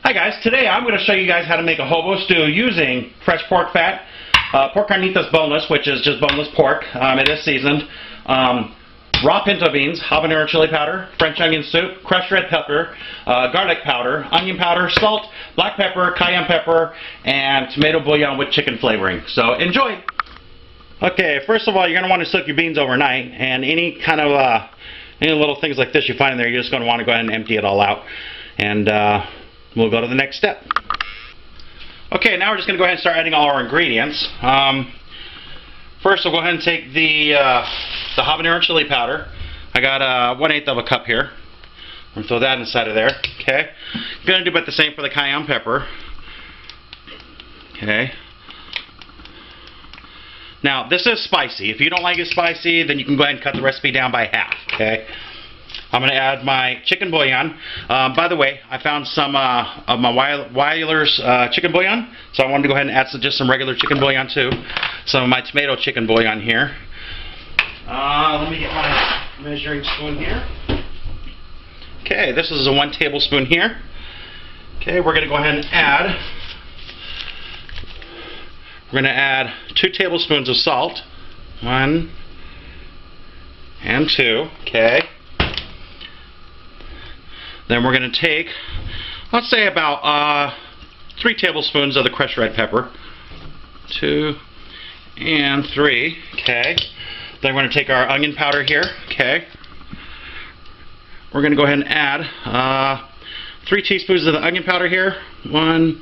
Hi guys, today I'm going to show you guys how to make a hobo stew using fresh pork fat, pork carnitas boneless, which is just boneless pork. It is seasoned. Raw pinto beans, habanero chili powder, French onion soup, crushed red pepper, garlic powder, onion powder, salt, black pepper, cayenne pepper, and tomato bouillon with chicken flavoring. So enjoy! Okay, first of all, you're going to want to soak your beans overnight, and any kind of any little things like this you find in there, you're just going to want to go ahead and empty it all out. And we'll go to the next step. Okay, now we're just going to go ahead and start adding all our ingredients. First, we'll go ahead and take the habanero chili powder. I got 1/8 of a cup here. I'm going to throw that inside of there. Okay. I'm going to do about the same for the cayenne pepper. Okay. Now, this is spicy. If you don't like it spicy, then you can go ahead and cut the recipe down by half. Okay. I'm going to add my chicken bouillon. By the way, I found some of my Weiler's chicken bouillon, so I wanted to go ahead and add just some regular chicken bouillon too. Some of my tomato chicken bouillon here. Let me get my measuring spoon here. Okay, this is a 1 tablespoon here. Okay, we're going to go ahead and add. We're going to add 2 tablespoons of salt. 1 and 2. Okay. Then we're going to take, let's say about 3 tablespoons of the crushed red pepper. 2 and 3. Okay. Then we're going to take our onion powder here. Okay. We're going to go ahead and add 3 teaspoons of the onion powder here. 1,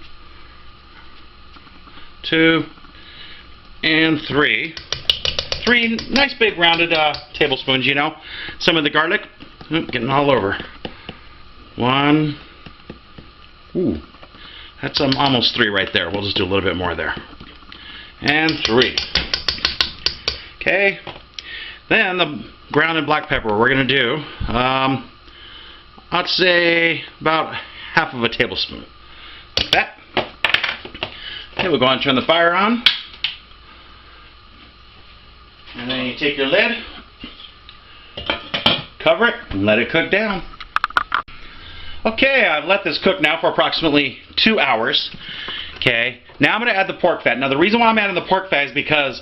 2, and 3. 3 nice big rounded tablespoons, you know. Some of the garlic. Oop, getting all over. 1. Ooh, that's almost 3 right there. We'll just do a little bit more there. And 3. Okay. Then the ground and black pepper we're going to do, I'd say about half of a tablespoon. Like that. Okay, we'll go ahead and turn the fire on. And then you take your lid, cover it, and let it cook down. Okay, I've let this cook now for approximately 2 hours. Okay, now I'm going to add the pork fat. Now the reason why I'm adding the pork fat is because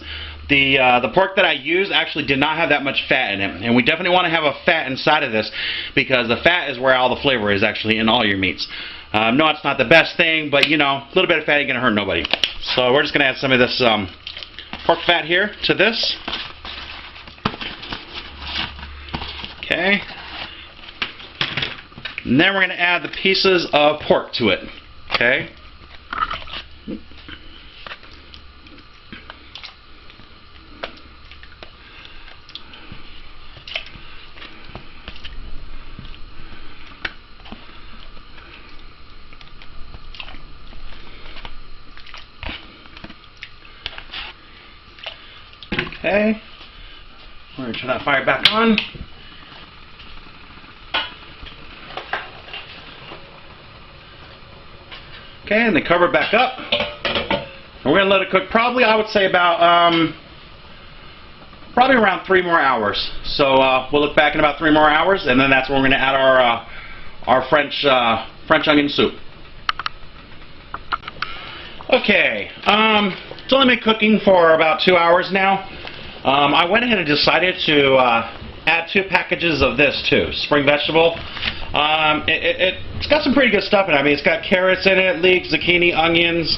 the pork that I used actually did not have that much fat in it. And we definitely want to have a fat inside of this because the fat is where all the flavor is actually in all your meats. No, it's not the best thing, but you know, a little bit of fat ain't going to hurt nobody. So we're just going to add some of this pork fat here to this. Okay. And then we're going to add the pieces of pork to it. Okay. Okay. We're going to turn that fire back on. Okay, and then cover it back up. And we're going to let it cook probably, I would say about, probably around 3 more hours. So we'll look back in about 3 more hours, and then that's when we're going to add our French onion soup. Okay, it's only been cooking for about 2 hours now. I went ahead and decided to add 2 packages of this too, spring vegetable. It's got some pretty good stuff in it. I mean, it's got carrots in it, leeks, zucchini, onions,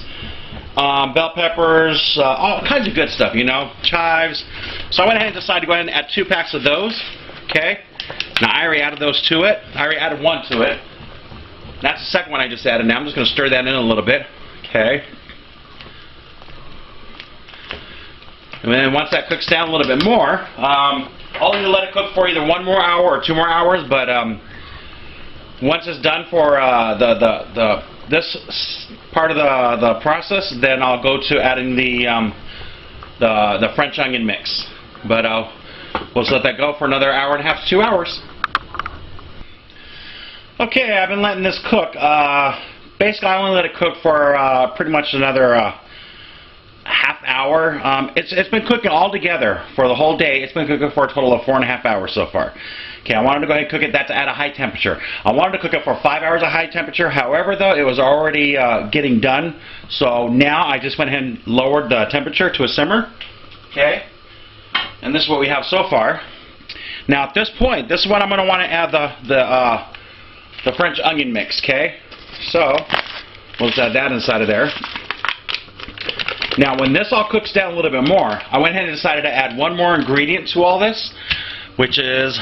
bell peppers, all kinds of good stuff, you know, chives. So I went ahead and decided to go ahead and add 2 packs of those. Okay. Now I already added those to it. I already added 1 to it. That's the second one I just added. Now I'm just going to stir that in a little bit. Okay. And then once that cooks down a little bit more, I'll either let it cook for either 1 more hour or 2 more hours. But once it's done for this part of the process, then I'll go to adding the French onion mix. But we'll just let that go for another 1.5 hours to 2 hours. Okay, I've been letting this cook. Basically, I only let it cook for pretty much another half hour. It's been cooking all together for the whole day. It's been cooking for a total of 4.5 hours so far. Okay, I wanted to go ahead and cook it. That's at a high temperature. I wanted to cook it for 5 hours at high temperature. However, though, it was already getting done. So now I just went ahead and lowered the temperature to a simmer. Okay, and this is what we have so far. Now at this point, this is when I'm going to want to add the French onion mix. Okay, so we'll just add that inside of there. Now when this all cooks down a little bit more, I went ahead and decided to add one more ingredient to all this, which is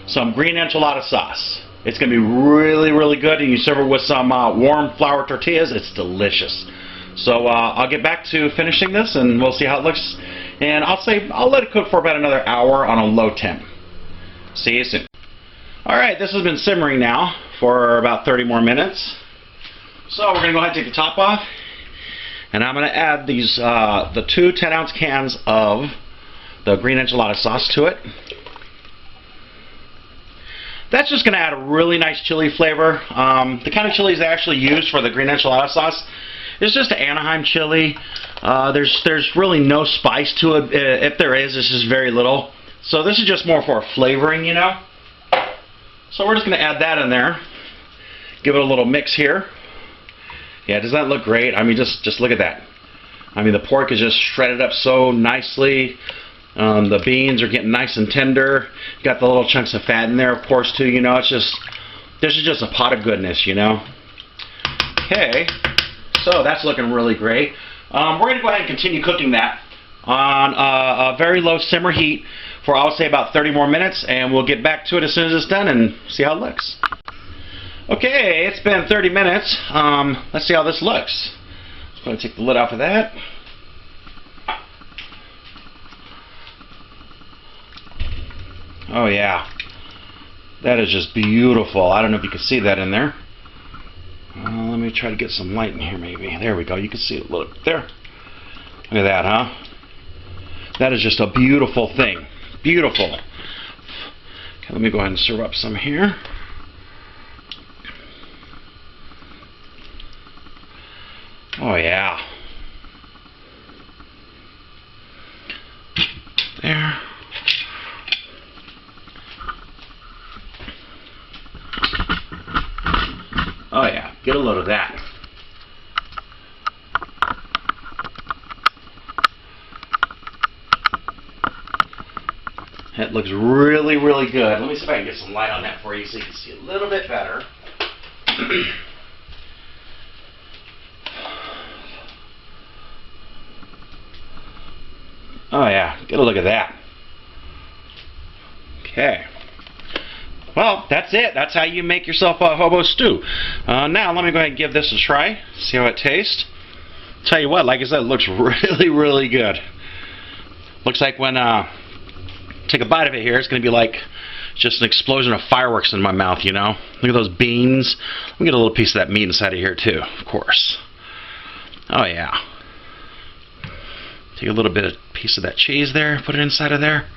some green enchilada sauce. It's going to be really, really good, and you serve it with some warm flour tortillas. It's delicious. So I'll get back to finishing this, and we'll see how it looks. And I'll let it cook for about another hour on a low temp. See you soon. All right, this has been simmering now for about 30 more minutes. So we're going to go ahead and take the top off, and I'm going to add these the 2 10-ounce cans of the green enchilada sauce to it. That's just going to add a really nice chili flavor. The kind of chilies I actually use for the green enchilada sauce is just an Anaheim chili. There's really no spice to it. If there is, it's just very little. So this is just more for flavoring, you know. So we're just going to add that in there. Give it a little mix here. Yeah, does that look great? I mean, just look at that. I mean, the pork is just shredded up so nicely. The beans are getting nice and tender. You got the little chunks of fat in there, of course, too. You know, this is just a pot of goodness, you know. Okay, so that's looking really great. We're going to go ahead and continue cooking that on a very low simmer heat for, I would say, about 30 more minutes, and we'll get back to it as soon as it's done and see how it looks. Okay, it's been 30 minutes. Let's see how this looks. I'm going to take the lid off of that. Oh yeah, that is just beautiful. I don't know if you can see that in there. Let me try to get some light in here maybe. There we go, you can see it a little bit there. Look at that, huh? That is just a beautiful thing. Beautiful. Okay, let me go ahead and serve up some here. Oh yeah. There. Oh yeah, get a load of that. That looks really, really good. Let me see if I can get some light on that for you so you can see a little bit better. Oh yeah, get a look at that. Okay. Well, that's it. That's how you make yourself a hobo stew. Now, let me go ahead and give this a try. See how it tastes. Tell you what, like I said, it looks really, really good. Looks like when take a bite of it here, it's going to be like just an explosion of fireworks in my mouth, you know. Look at those beans. Let me get a little piece of that meat inside of here too, of course. Oh yeah. Take a little bit of piece of that cheese there, put it inside of there.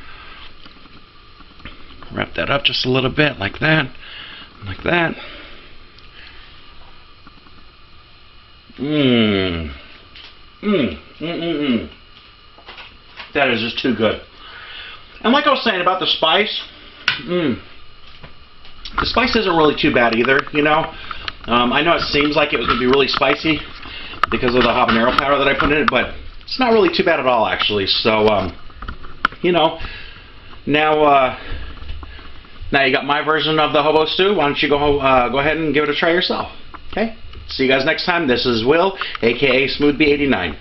Wrap that up just a little bit, like that, like that. That is just too good. And like I was saying about the spice, the spice isn't really too bad either, you know. I know it seems like it was going to be really spicy because of the habanero powder that I put in it, but it's not really too bad at all, actually. So, you know, now you got my version of the hobo stew. Why don't you go ahead and give it a try yourself? Okay? See you guys next time. This is Will, aka SmoothB89.